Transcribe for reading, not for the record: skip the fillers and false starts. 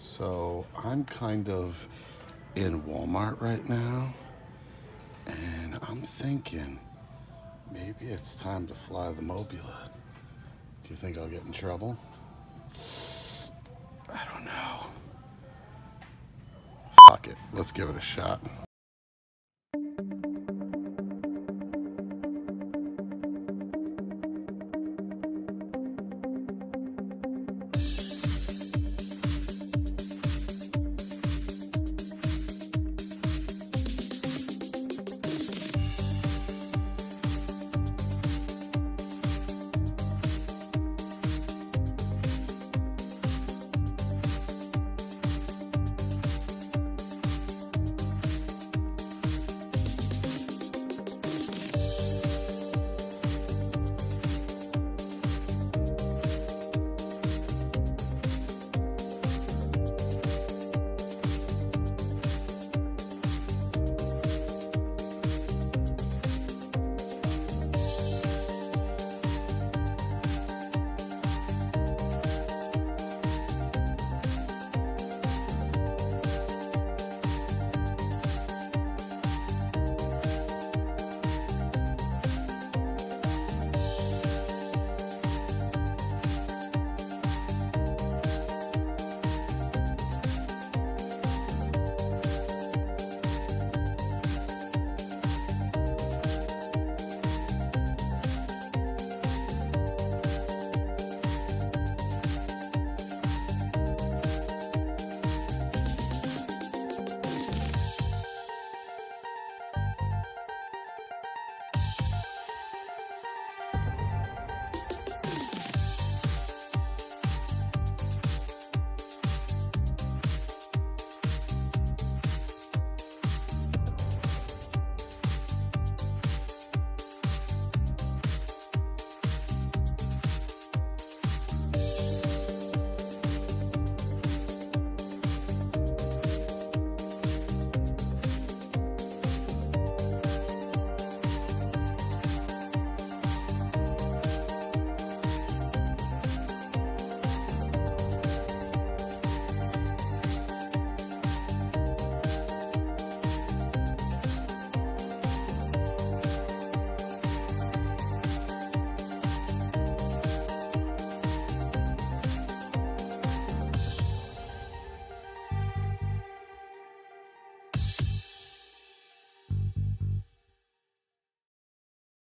So I'm kind of in Walmart right now, and I'm thinking maybe it's time to fly the Mobula. Do you think I'll get in trouble? I don't know. Fuck it, let's give it a shot.